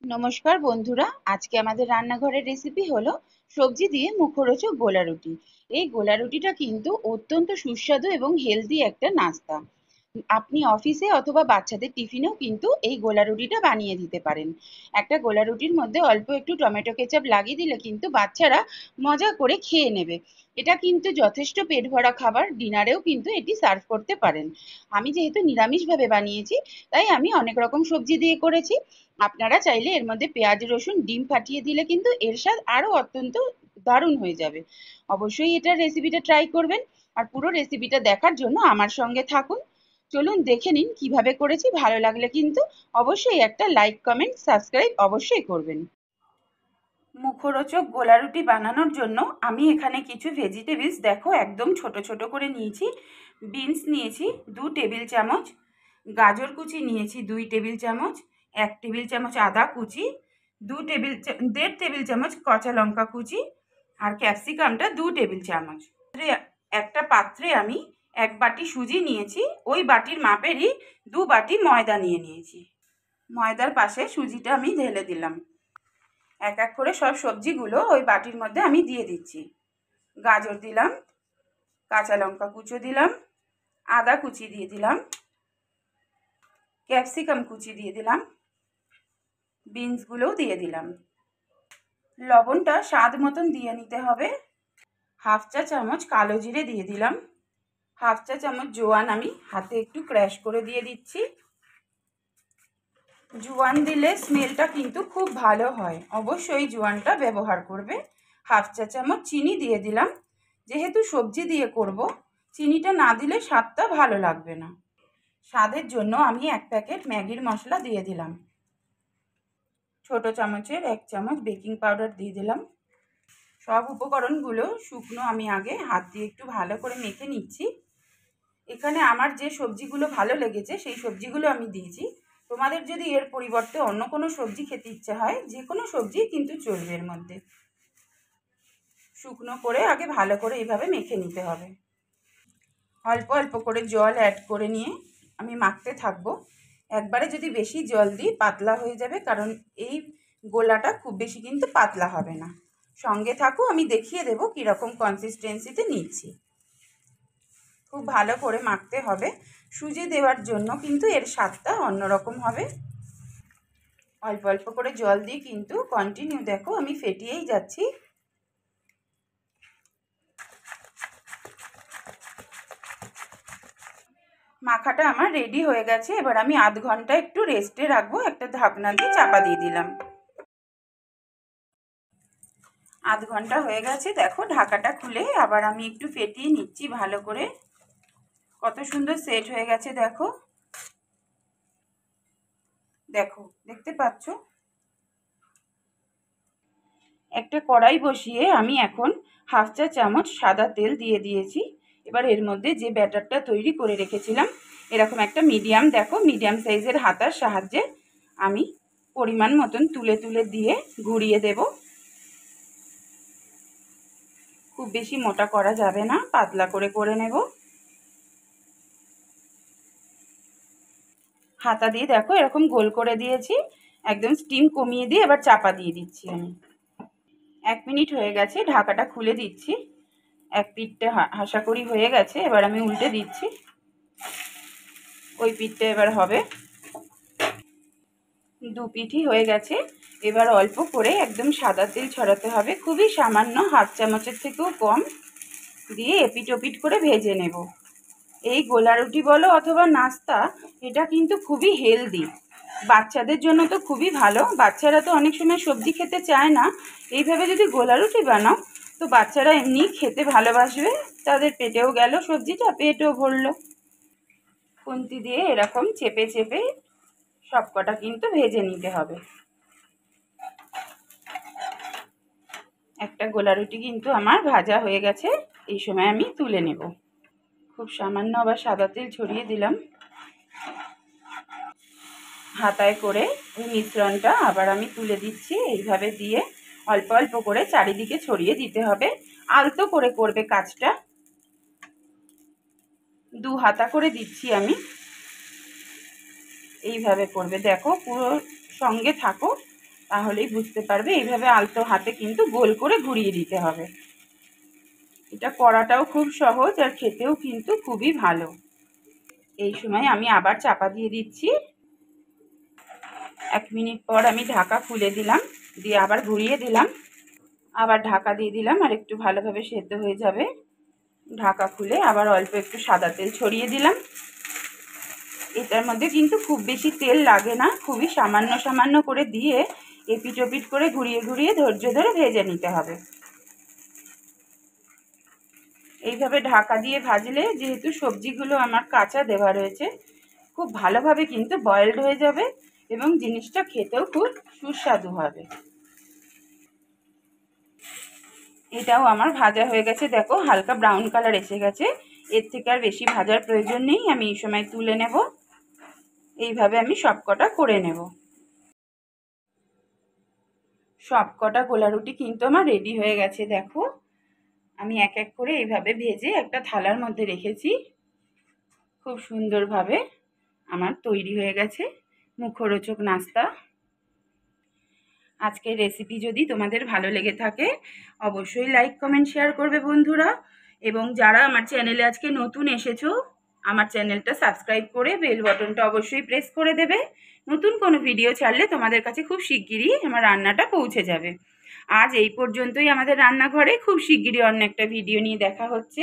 নমস্কার বন্ধুরা, আজকে আমাদের রান্নাঘরের রেসিপি হলো সবজি দিয়ে মুখরোচক গোলা রুটি। এই গোলা রুটিটা কিন্তু অত্যন্ত সুস্বাদু এবং হেলদি একটা নাস্তা। আপনি অফিসে অথবা বাচ্চাদের টিফিনেও কিন্তু এই গোলা রুটিটা বানিয়ে দিতে পারেন। একটা গোলা রুটির মধ্যে অল্প একটু টমেটো কেচাপ লাগিয়ে দিলে কিন্তু বাচ্চারা মজা করে খেয়ে নেবে। এটা কিন্তু যথেষ্ট পেট ভরা খাবার, ডিনারেও কিন্তু এটি সার্ভ করতে পারেন। আমি যেহেতু নিরামিষভাবে বানিয়েছি, তাই আমি অনেক রকম সবজি দিয়ে করেছি। আপনারা চাইলে এর মধ্যে পেঁয়াজ রসুন ডিম ফাটিয়ে দিলে কিন্তু এর স্বাদ আরো অত্যন্ত দারুণ হয়ে যাবে। অবশ্যই এটার রেসিপিটা ট্রাই করবেন। আর পুরো রেসিপিটা দেখার জন্য আমার সঙ্গে থাকুন। চলুন দেখে নিন কিভাবে করেছি। ভালো লাগলে কিন্তু অবশ্যই একটা লাইক কমেন্ট সাবস্ক্রাইব অবশ্যই করবেন। মুখরোচক গোলা রুটি বানানোর জন্য আমি এখানে কিছু ভেজিটেবলস দেখো একদম ছোট ছোট করে নিয়েছি। বিনস নিয়েছি 2 টেবিল চামচ, গাজর কুচি নিয়েছি 2 টেবিল চামচ, 1 টেবিল চামচ আদা কুচি, 1.5 টেবিল চামচ কাঁচা লঙ্কা কুচি, আর ক্যাপসিকামটা 2 টেবিল চামচ। একটা পাত্রে আমি 1 বাটি সুজি নিয়েছি, ওই বাটির মাপেরই 2 বাটি ময়দা নিয়েছি। ময়দার পাশে সুজিটা আমি ঢেলে দিলাম। এক এক করে সব সবজিগুলো ওই বাটির মধ্যে আমি দিয়ে দিচ্ছি। গাজর দিলাম, কাঁচা লঙ্কা কুচো দিলাম, আদা কুচি দিয়ে দিলাম, ক্যাপসিকাম কুচি দিয়ে দিলাম, বিনসগুলোও দিয়ে দিলাম। লবণটা স্বাদ মতন দিয়ে নিতে হবে। 1/2 চা চামচ কালো জিরে দিয়ে দিলাম। 1/2 চা চামচ জোয়ান আমি হাতে একটু ক্র্যাশ করে দিয়ে দিচ্ছি। জোয়ান দিলে স্মেলটা কিন্তু খুব ভালো হয়, অবশ্যই জোয়ানটা ব্যবহার করবে। 1/2 চা চামচ চিনি দিয়ে দিলাম। যেহেতু সবজি দিয়ে করব, চিনিটা না দিলে স্বাদটা ভালো লাগবে না। স্বাদের জন্য আমি 1 প্যাকেট ম্যাগির মশলা দিয়ে দিলাম। ছোট চামচের 1 চামচ বেকিং পাউডার দিয়ে দিলাম। সব উপকরণগুলো শুকনো আমি আগে হাত দিয়ে একটু ভালো করে মেখে নিচ্ছি। এখানে আমার যে সবজিগুলো ভালো লেগেছে সেই সবজিগুলো আমি দিয়েছি। তোমাদের যদি এর পরিবর্তে অন্য কোনো সবজি খেতে ইচ্ছে হয়, যে কোনো সবজি কিন্তু চলবে এর মধ্যে। শুকনো করে আগে ভালো করে এইভাবে মেখে নিতে হবে। অল্প অল্প করে জল অ্যাড করে নিয়ে আমি মাখতে থাকবো। একবারে যদি বেশি জল দিই পাতলা হয়ে যাবে, কারণ এই গোলাটা খুব বেশি কিন্তু পাতলা হবে না। সঙ্গে থাকো, আমি দেখিয়ে দেবো কীরকম কনসিস্টেন্সিতে নিচ্ছি। খুব ভালো করে মাখতে হবে। সুজি দেওয়ার জন্য কিন্তু এর স্বাদটা অন্যরকম হবে। অল্প অল্প করে জল দিয়ে কিন্তু কন্টিনিউ দেখো আমি ফেটিয়েই যাচ্ছি। মাখাটা আমার রেডি হয়ে গেছে। এবার আমি আধ ঘন্টা একটু রেস্টে রাখবো। একটা ঢাকনা দিয়ে চাপা দিয়ে দিলাম। আধ ঘন্টা হয়ে গেছে, দেখো ঢাকাটা খুলে আবার আমি একটু ফেটিয়ে নিচ্ছি ভালো করে। কত সুন্দর সেট হয়ে গেছে দেখো, দেখো দেখতে পাচ্ছ। একটা কড়াই বসিয়ে আমি এখন 1/2 চা চামচ সাদা তেল দিয়ে দিয়েছি। এবার এর মধ্যে যে ব্যাটারটা তৈরি করে রেখেছিলাম, এরকম একটা মিডিয়াম সাইজের হাতার সাহায্যে আমি পরিমাণ মতন তুলে তুলে দিয়ে ঘুরিয়ে দেব। খুব বেশি মোটা করা যাবে না, পাতলা করে করে নেব। হাতা দিয়ে দেখো এরকম গোল করে দিয়েছি। একদম স্টিম কমিয়ে দিয়ে এবার চাপা দিয়ে দিচ্ছি আমি। 1 মিনিট হয়ে গেছে, ঢাকাটা খুলে দিচ্ছি। এক পিঠটা হাসা করি হয়ে গেছে, এবার আমি উল্টে দিচ্ছি। ওই পিঠটা এবার হবে। 2 পিঠই হয়ে গেছে। এবার অল্প করে একদম সাদা তেল ছড়াতে হবে, খুবই সামান্য, 1/2 চামচের থেকেও কম দিয়ে এপিট ওপিট করে ভেজে নেব। এই গোলা রুটি বলো অথবা নাস্তা, এটা কিন্তু খুবই হেলদি। বাচ্চাদের জন্য তো খুবই ভালো। বাচ্চারা তো অনেক সময় সবজি খেতে চায় না। এইভাবে যদি গোলা রুটি বানাও তো বাচ্চারা এমনি খেতে ভালোবাসবে। তাদের পেটেও গেল সবজিটা, পেটও ভরলো। খুন্তি দিয়ে এরকম চেপে চেপে সবকটা কিন্তু ভেজে নিতে হবে। একটা গোলা রুটি কিন্তু আমার ভাজা হয়ে গেছে। এই সময় আমি তুলে নেব। খুব সামান্য আবার সাদা তেল ছড়িয়ে দিলাম। হাতায় করে ওই মিশ্রণটা আবার আমি তুলে দিচ্ছি। এইভাবে দিয়ে অল্প অল্প করে চারিদিকে ছড়িয়ে দিতে হবে। আলতো করে করবে কাজটা। 2 হাতা করে দিচ্ছি আমি। এইভাবে করবে, দেখো পুরো সঙ্গে থাকো। তাহলেই বুঝতে পারবে। এইভাবে আলতো হাতে কিন্তু গোল করে ঘুরিয়ে দিতে হবে। এটা করাটাও খুব সহজ আর খেতেও কিন্তু খুবই ভালো। এই সময় আমি আবার চাপা দিয়ে দিচ্ছি। 1 মিনিট পর আমি ঢাকা খুলে দিলাম, দিয়ে আবার ঘুরিয়ে দিলাম, আবার ঢাকা দিয়ে দিলাম, আর একটু ভালোভাবে সেদ্ধ হয়ে যাবে। ঢাকা খুলে আবার অল্প একটু সাদা তেল ছড়িয়ে দিলাম। এটার মধ্যে কিন্তু খুব বেশি তেল লাগে না, খুবই সামান্য সামান্য করে দিয়ে এপিট ওপিট করে ঘুরিয়ে ঘুরিয়ে ধৈর্য ধরে ভেজে নিতে হবে। এইভাবে ঢাকা দিয়ে ভাজলে যেহেতু সবজিগুলো আমার কাঁচা দেওয়া রয়েছে, খুব ভালোভাবে কিন্তু বয়েলড হয়ে যাবে এবং জিনিসটা খেতেও খুব সুস্বাদু হবে। এটাও আমার ভাজা হয়ে গেছে, দেখো হালকা ব্রাউন কালার এসে গেছে। এর থেকে আর বেশি ভাজার প্রয়োজন নেই, আমি এই সময় তুলে নেব। এইভাবে আমি সবকটা করে নেব। সবকটা গোলা রুটি কিন্তু আমার রেডি হয়ে গেছে। দেখো আমি এক এক করে এইভাবে ভেজে একটা থালার মধ্যে রেখেছি। খুব সুন্দরভাবে আমার তৈরি হয়ে গেছে মুখরোচক নাস্তা। আজকের রেসিপি যদি তোমাদের ভালো লেগে থাকে অবশ্যই লাইক কমেন্ট শেয়ার করবে বন্ধুরা, এবং যারা আমার চ্যানেলে আজকে নতুন এসেছো আমার চ্যানেলটা সাবস্ক্রাইব করে বেল বাটনটা অবশ্যই প্রেস করে দেবে। নতুন কোনো ভিডিও ছাড়লে তোমাদের কাছে খুব শিগগিরই আমার রান্নাটা পৌঁছে যাবে। আজ এই পর্যন্তই আমাদের রান্নাঘরে, খুব শিগগিরই অন্য একটা ভিডিও নিয়ে দেখা হচ্ছে।